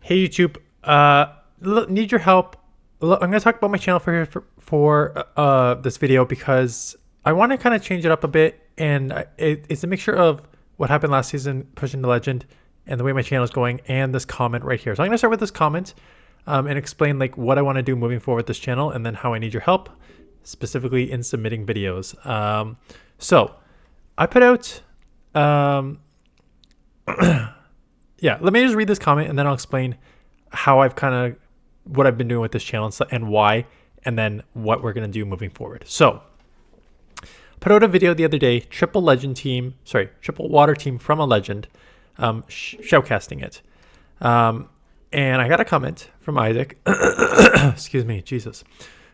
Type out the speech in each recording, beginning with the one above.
Hey YouTube, need your help. I'm gonna talk about my channel for this video because I want to kind of change it up a bit, and it's a mixture of what happened last season, pushing the legend, and the way my channel is going, and this comment right here. So I'm gonna start with this comment and explain like what I want to do moving forward with this channel, and then how I need your help, specifically in submitting videos. So I put out. Yeah, let me just read this comment and then I'll explain how what I've been doing with this channel and why, and then what we're going to do moving forward. So, put out a video the other day, triple water team from a legend, shoutcasting it. And I got a comment from Isaac, excuse me, Jesus,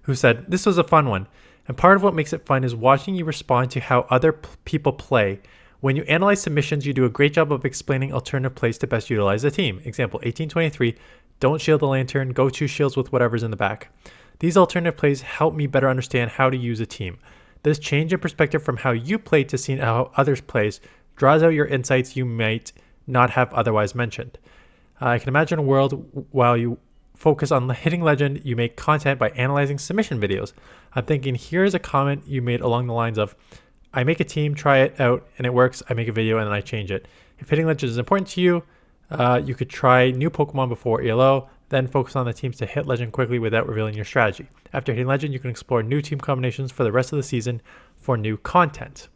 who said, "This was a fun one. And part of what makes it fun is watching you respond to how other people play. When you analyze submissions, you do a great job of explaining alternative plays to best utilize the team. Example, 1823, don't shield the lantern, go 2 shields with whatever's in the back. These alternative plays help me better understand how to use a team. This change in perspective from how you play to seeing how others plays draws out your insights you might not have otherwise mentioned. I can imagine a world while you focus on hitting legend, you make content by analyzing submission videos. I'm thinking here's a comment you made along the lines of, I make a team, try it out, and it works. I make a video, and then I change it. If hitting legend is important to you, you could try new Pokemon before ELO, then focus on the teams to hit legend quickly without revealing your strategy. After hitting legend, you can explore new team combinations for the rest of the season for new content."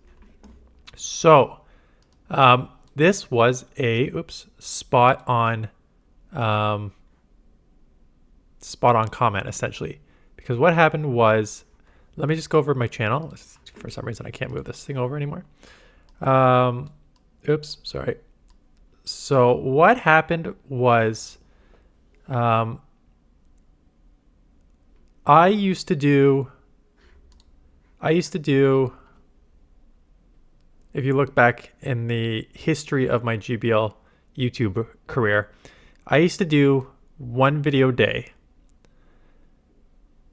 So, this was a spot on comment, essentially. Because what happened was, let me just go over my channel. For some reason, I can't move this thing over anymore. Sorry. So what happened was, I used to do, if you look back in the history of my GBL YouTube career, I used to do 1 video a day.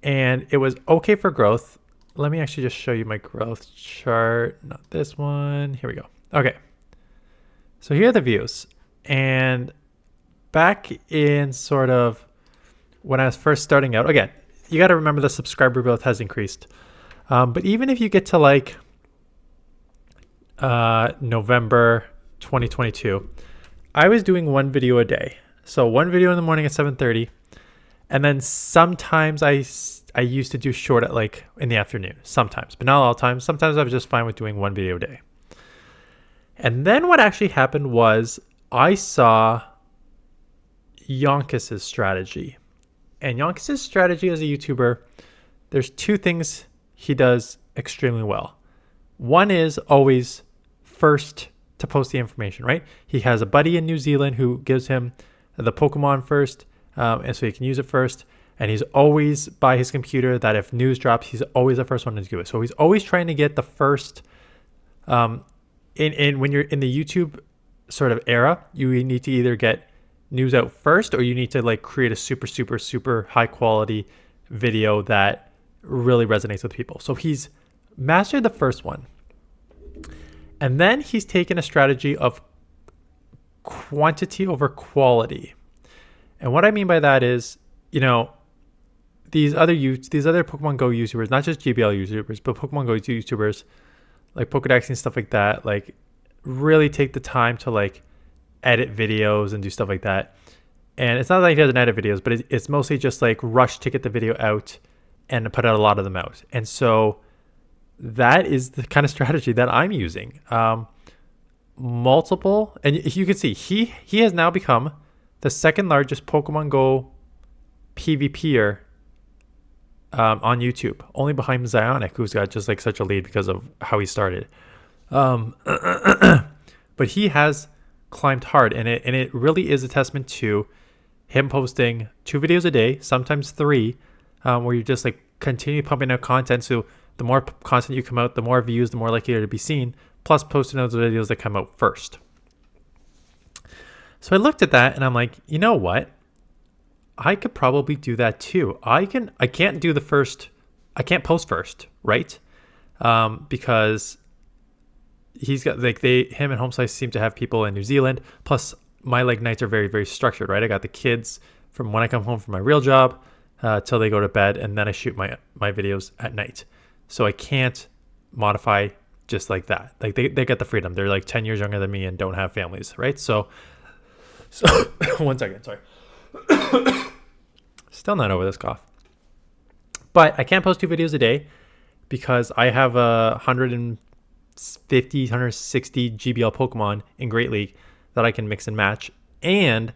And it was okay for growth. Let me actually just show you my growth chart. Not this one. Here we go. Okay. So here are the views. And back in sort of when I was first starting out, again, you got to remember the subscriber growth has increased. But even if you get to like November 2022, I was doing 1 video a day. So 1 video in the morning at 7:30. And then sometimes I used to do short at like in the afternoon, sometimes, but not all the time. Sometimes I was just fine with doing 1 video a day. And then what actually happened was I saw Yonkis's strategy. And Yonkis's strategy as a YouTuber, there's 2 things he does extremely well. One is always first to post the information, right? He has a buddy in New Zealand who gives him the Pokemon first, and so he can use it first. And he's always by his computer that if news drops, he's always the first one to do it. So he's always trying to get the first, when you're in the YouTube sort of era, you need to either get news out first, or you need to like create a super high quality video that really resonates with people. So he's mastered the first one. And then he's taken a strategy of quantity over quality. And what I mean by that is, you know, these other Pokemon Go YouTubers, not just GBL YouTubers, but Pokemon Go YouTubers, like Poke Daxi and stuff like that, like really take the time to like edit videos and do stuff like that. And it's not like he doesn't edit videos, but it's mostly just like rush to get the video out and put out a lot of them out. And so that is the kind of strategy that I'm using. Multiple, and you can see he has now become the 2nd largest Pokemon Go PvPer on YouTube, only behind Zionic, who's got just like such a lead because of how he started. But he has climbed hard, and it really is a testament to him posting 2 videos a day, sometimes 3, where you just like continue pumping out content. So the more content you come out, the more views, the more likely you're to be seen, plus posting those videos that come out first. So I looked at that and I'm like, you know what? I could probably do that too. I can't post first, right? Because he's got like him and Home Slice seem to have people in New Zealand. Plus my like nights are very, very structured, right? I got the kids from when I come home from my real job till they go to bed, and then I shoot my videos at night. So I can't modify just like that. Like they get the freedom. They're like 10 years younger than me and don't have families, right? So 1 second, sorry. Still not over this cough. But I can't post 2 videos a day because I have a 150, 160 GBL Pokemon in Great League that I can mix and match. And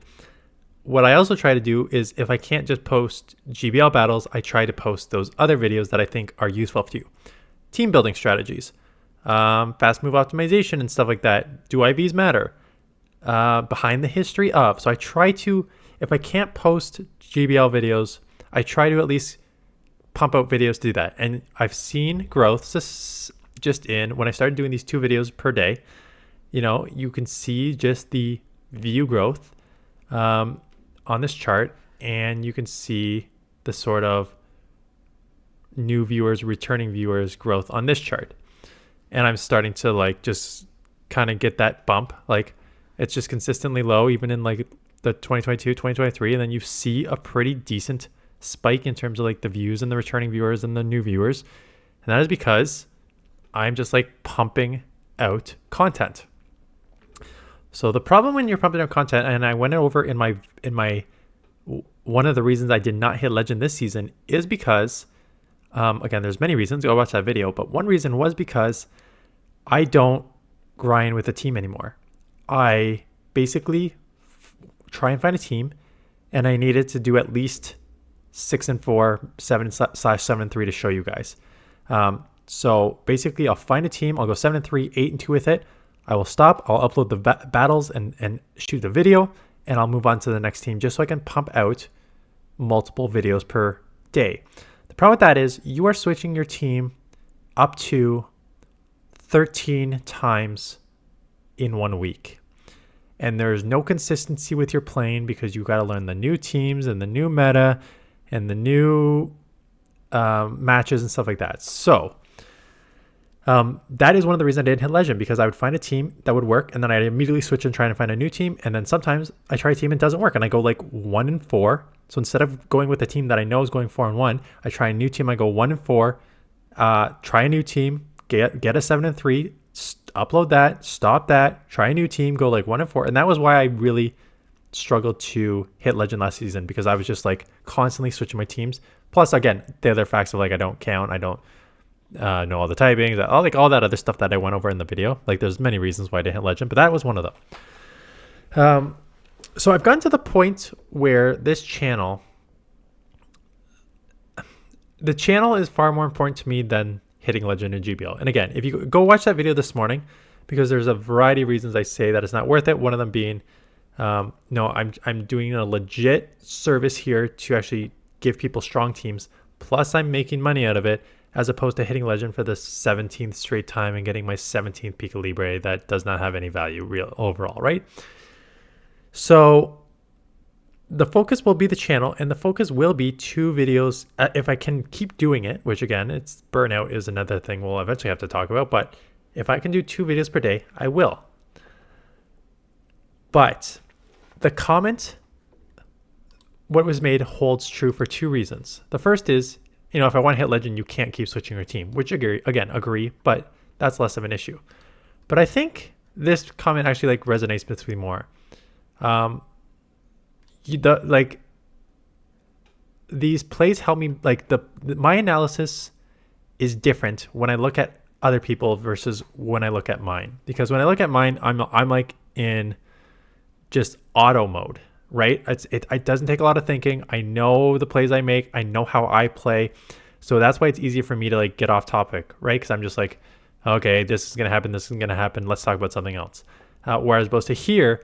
what I also try to do is if I can't just post GBL battles, I try to post those other videos that I think are useful to you. Team building strategies, fast move optimization and stuff like that. Do IVs matter? Behind the history of. So I try to, if I can't post GBL videos, I try to at least pump out videos to do that. And I've seen growth just in when I started doing these 2 videos per day. You know, you can see just the view growth on this chart, and you can see the sort of new viewers, returning viewers growth on this chart. And I'm starting to like just kind of get that bump. Like it's just consistently low, even in like the 2022, 2023. And then you see a pretty decent spike in terms of like the views and the returning viewers and the new viewers. And that is because I'm just like pumping out content. So the problem when you're pumping out content, and I went over in my one of the reasons I did not hit legend this season is because again, there's many reasons. Go watch that video, but one reason was because I don't grind with a team anymore. I basically try and find a team, and I needed to do at least 6-4, 7/7-3 to show you guys. So basically, I'll find a team. I'll go 7-3, 8-2 with it. I will stop. I'll upload the battles and shoot the video, and I'll move on to the next team just so I can pump out multiple videos per day. The problem with that is you are switching your team up to 13 times in 1 week. And there's no consistency with your playing because you got to learn the new teams and the new meta and the new matches and stuff like that. So that is one of the reasons I didn't hit legend, because I would find a team that would work and then I'd immediately switch and try to find a new team. And then sometimes I try a team and it doesn't work and I go like 1-4. So instead of going with the team that I know is going 4-1, I try a new team. I go 1-4, try a new team, get a 7-3, upload that, stop that, try a new team, go like 1-4. And that was why I really struggled to hit legend last season, because I was just like constantly switching my teams. Plus, again, the other facts of like I don't count, I don't know all the typings, all that other stuff that I went over in the video. Like there's many reasons why I didn't hit legend, but that was one of them. So I've gotten to the point where this channel, the channel is far more important to me than hitting legend in GBL. And again, if you go watch that video this morning, because there's a variety of reasons I say that it's not worth it. One of them being, no, I'm doing a legit service here to actually give people strong teams. Plus I'm making money out of it, as opposed to hitting legend for the 17th straight time and getting my 17th Pika Libre that does not have any value real overall, right? So the focus will be the channel, and the focus will be 2 videos. If I can keep doing it, which again, it's burnout is another thing we'll eventually have to talk about, but if I can do 2 videos per day, I will. But the comment, what was made holds true for 2 reasons. The first is, you know, if I want to hit legend, you can't keep switching your team, which agree, but that's less of an issue. But I think this comment actually like resonates with me more. These plays help me, like my analysis is different when I look at other people versus when I look at mine, because when I look at mine, I'm like in just auto mode, right? It doesn't take a lot of thinking. I know the plays I make, I know how I play, so that's why it's easier for me to like get off topic, right? Because I'm just like, okay, this is gonna happen, let's talk about something else. Whereas opposed to here,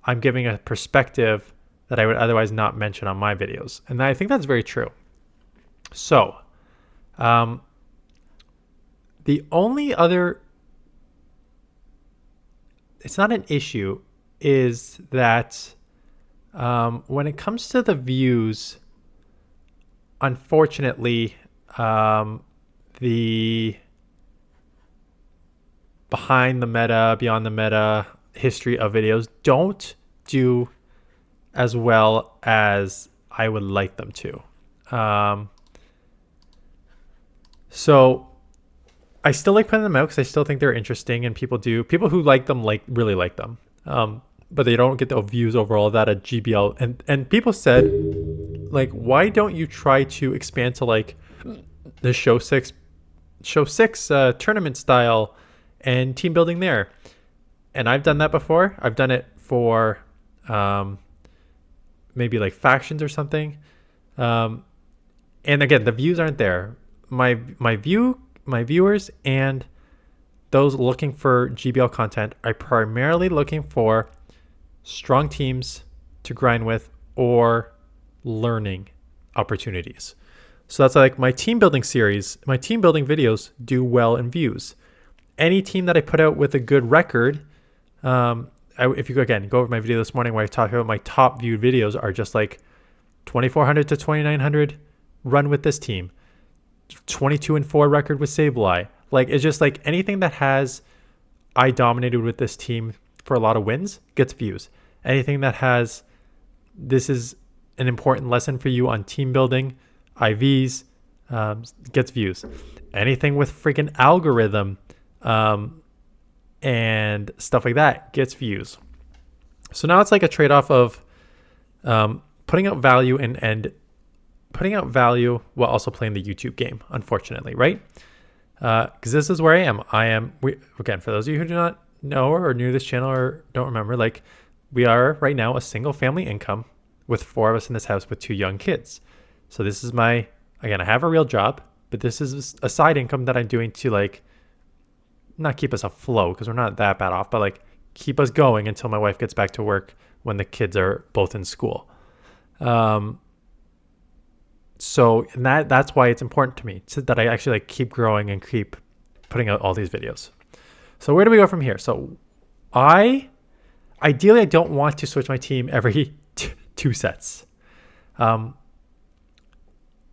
I'm giving a perspective that I would otherwise not mention on my videos. And I think that's very true. So, the only other, it's not an issue, is that when it comes to the views, unfortunately, the behind the meta, beyond the meta history of videos don't do as well as I would like them to. So I still like putting them out because I still think they're interesting, and people who like them really like them. But they don't get the views overall that a GBL. And people said, like, why don't you try to expand to like the show six tournament style and team building there? And I've done that before. I've done it for maybe like factions or something. And again, the views aren't there. My viewers and those looking for GBL content are primarily looking for strong teams to grind with or learning opportunities. So that's like my team building series, my team building videos do well in views. Any team that I put out with a good record, if you go over my video this morning where I talk about my top viewed videos are just like 2,400 to 2,900 run with this team, 22-4 record with Sableye. Like, it's just like anything that has I dominated with this team for a lot of wins gets views. Anything that has this is an important lesson for you on team building, IVs, gets views. Anything with freaking algorithm and stuff like that gets views. So now it's like a trade-off of putting out value and putting out value while also playing the YouTube game, unfortunately, right? Because this is where I am. Again, for those of you who do not know or are new to this channel or don't remember, like, we are right now a single family income with 4 of us in this house with 2 young kids. So this is I have a real job, but this is a side income that I'm doing to like not keep us afloat because we're not that bad off, but like keep us going until my wife gets back to work when the kids are both in school. So that's why it's important to me that I actually like keep growing and keep putting out all these videos. So where do we go from here? So ideally I don't want to switch my team every 2 sets.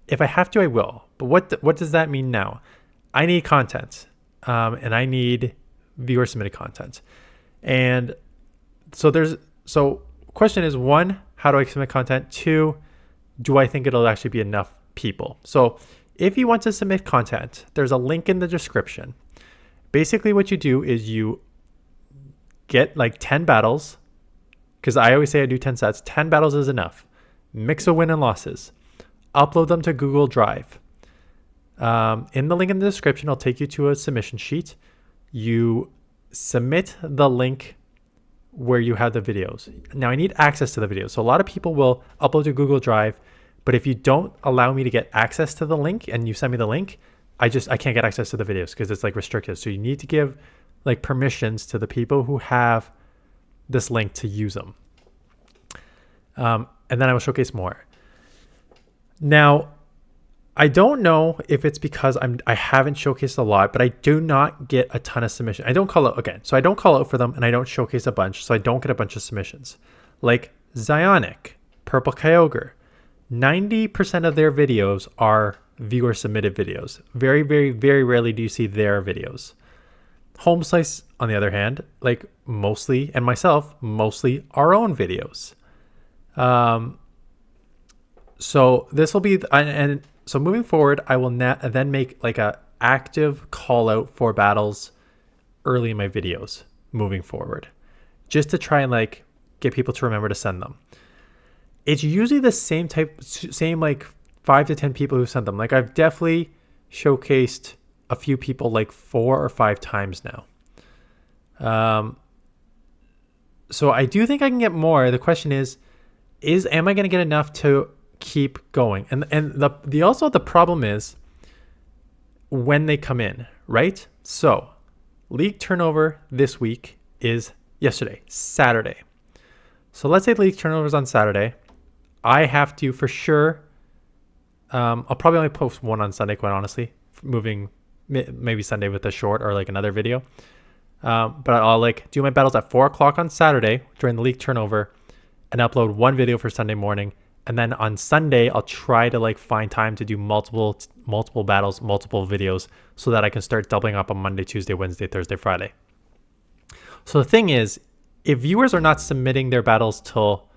If I have to, I will. But what does that mean now? I need content, and I need viewer submitted content. And so question is, 1, how do I submit content? 2, do I think it'll actually be enough people? So if you want to submit content, there's a link in the description. Basically what you do is you get like 10 battles, because I always say I do 10 sets. 10 battles is enough. Mix of win and losses. Upload them to Google Drive. In the link in the description, I'll take you to a submission sheet. You submit the link where you have the videos. Now I need access to the videos. So a lot of people will upload to Google Drive, but if you don't allow me to get access to the link and you send me the link, I can't get access to the videos because it's like restricted. So you need to give like permissions to the people who have this link to use them. And then I will showcase more. Now, I don't know if it's because I haven't showcased a lot, but I do not get a ton of submissions. I don't call out again. So I don't call out for them and I don't showcase a bunch. So I don't get a bunch of submissions. Like Zionic, Purple Kyogre, 90% of their videos are viewer submitted videos. Very, very, very rarely do you see their videos. Home Slice, on the other hand, like mostly, and myself, mostly our own videos. So this will be, and so moving forward, I will then make like a active call out for battles early in my videos moving forward, just to try and like get people to remember to send them. It's usually the same like 5 to 10 people who sent them. Like I've definitely showcased a few people like 4 or 5 times now. So I do think I can get more. The question is am I going to get enough to keep going? And the problem is when they come in, right? So league turnover this week is yesterday, Saturday. So let's say the league turnover is on Saturday. I have to for sure. I'll probably only post one on Sunday, quite honestly, moving maybe Sunday with a short or like another video. But I'll like do my battles at 4:00 on Saturday during the league turnover and upload one video for Sunday morning. And then on Sunday, I'll try to like find time to do multiple battles, multiple videos so that I can start doubling up on Monday, Tuesday, Wednesday, Thursday, Friday. So the thing is if viewers are not submitting their battles till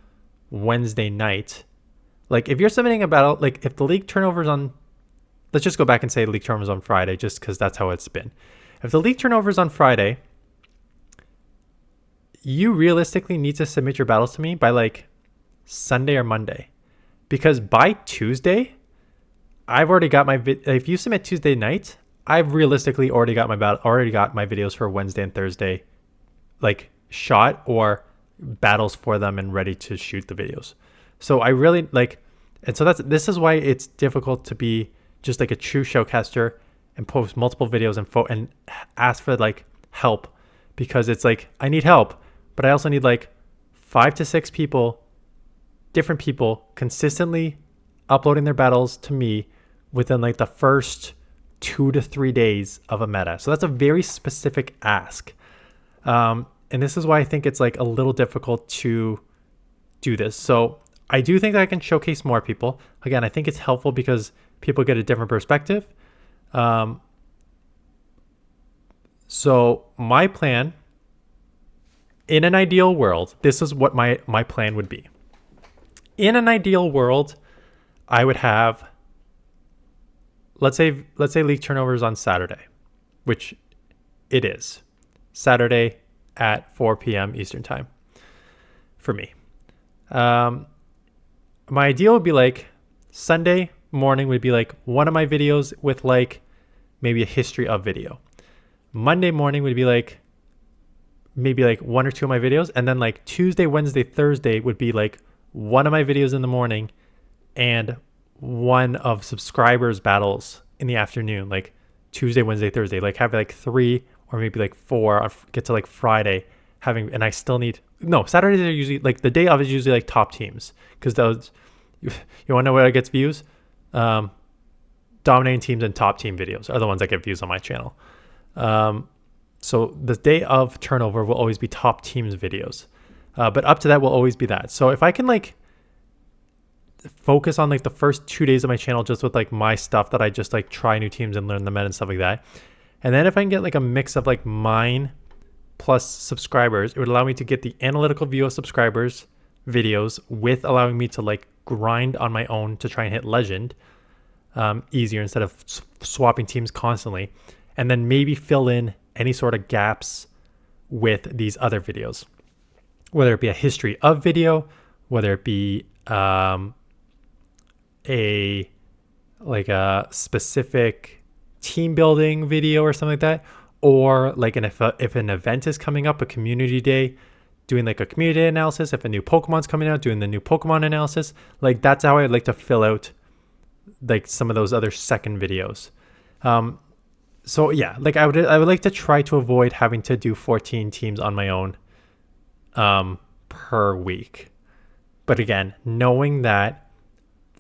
Wednesday night, like if you're submitting a battle, like if the league turnover's on, let's just go back and say league turnover's on Friday, just because that's how it's been. If the league turnover's on Friday, you realistically need to submit your battles to me by like Sunday or Monday, because by Tuesday, I've already got my if you submit Tuesday night, I've realistically already got my videos for Wednesday and Thursday, like shot or battles for them and ready to shoot the videos. So I really like, and so this is why it's difficult to be just like a true showcaster and post multiple videos and ask for like help, because it's like I need help, but I also need like 5 to 6 people, different people, consistently uploading their battles to me within like the first 2 to 3 days of a meta. So that's a very specific ask. And this is why I think it's like a little difficult to do this. So I do think that I can showcase more people. Again, I think it's helpful because people get a different perspective. So my plan, in an ideal world, this is what my plan would be. In an ideal world, I would have, let's say league turnover is on Saturday, which it is. Saturday at 4 p.m. Eastern time for me. My ideal would be like Sunday morning would be like one of my videos with like maybe a history of video. Monday morning would be like maybe like 1 or 2 of my videos. And then like Tuesday, Wednesday, Thursday would be like one of my videos in the morning and one of subscribers battles in the afternoon, like Tuesday, Wednesday, Thursday, like have like 3 or maybe like 4, get to like Friday having, and I still need, no, Saturdays are usually like the day of is usually like top teams, because those, you want to know what gets views? Dominating teams and top team videos are the ones that get views on my channel. So the day of turnover will always be top teams videos, but up to that will always be that. So if I can like focus on like the first 2 days of my channel just with like my stuff that I just like try new teams and learn the meta and stuff like that, and then if I can get like a mix of like mine plus subscribers, it would allow me to get the analytical view of subscribers videos with allowing me to like grind on my own to try and hit legend easier instead of swapping teams constantly, and then maybe fill in any sort of gaps with these other videos, whether it be a history of video, whether it be a specific team building video or something like that, or like if an event is coming up, a community day, doing like a community day analysis. If a new Pokemon's coming out, doing the new Pokemon analysis. Like that's how I'd like to fill out like some of those other second videos. So yeah, like I would like to try to avoid having to do 14 teams on my own per week. But again, knowing that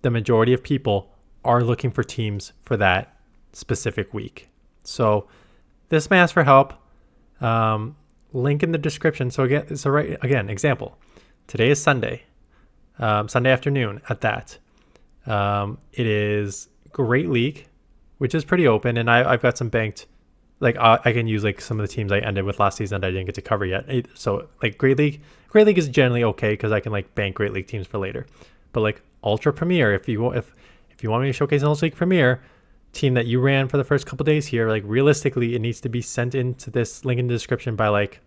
the majority of people are looking for teams for that specific week. So this may ask for help. Link in the description. So again, example. Today is Sunday. Sunday afternoon at that. It is Great League, which is pretty open, and I've got some banked. Like I can use like some of the teams I ended with last season that I didn't get to cover yet. So like Great League is generally okay because I can like bank Great League teams for later. But like Ultra Premier, if you want me to showcase an Ultra League Premier team that you ran for the first couple days here, like realistically it needs to be sent into this link in the description by like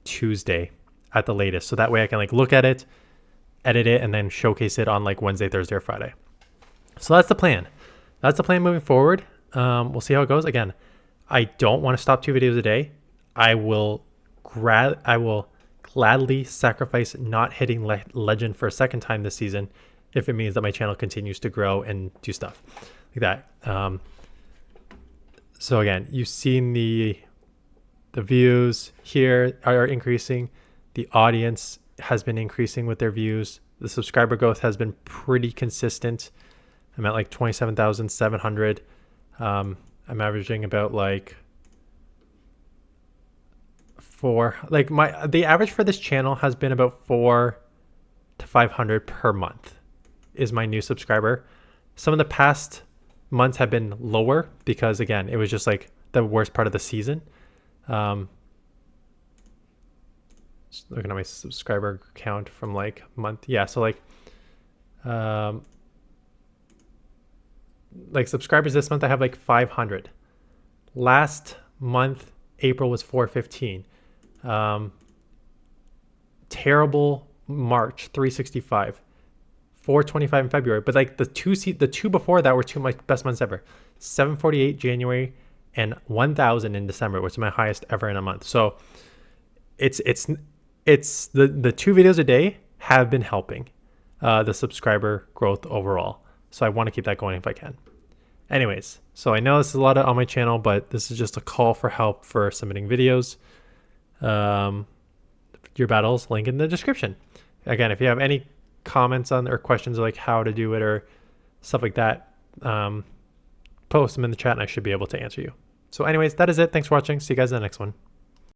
Tuesday at the latest. So that way I can like look at it, edit it, and then showcase it on like Wednesday, Thursday, or Friday. So that's the plan. That's the plan moving forward. We'll see how it goes. Again, I don't want to stop 2 videos a day. I will gladly sacrifice not hitting legend for a second time this season if it means that my channel continues to grow and do stuff like that. So again, you've seen the views here are increasing. The audience has been increasing with their views. The subscriber growth has been pretty consistent. I'm at like 27,700. I'm averaging about like 4. Like the average for this channel has been about 400 to 500 per month is my new subscriber. Some of the past months have been lower because again, it was just like the worst part of the season. Just looking at my subscriber count from like month. Yeah, so like subscribers this month I have like 500. Last month April was 415. Terrible March 365. 425 in February, but like the two before that were two of my best months ever. 748 January and 1000 in December, which is my highest ever in a month. So it's the 2 videos a day have been helping the subscriber growth overall. So I want to keep that going if I can. Anyways, so I know this is a lot on my channel, but this is just a call for help for submitting videos. Your battles, link in the description. Again, if you have any comments on or questions like how to do it or stuff like that, post them in the chat and I should be able to answer you. So anyways, that is it. Thanks for watching. See you guys in the next one.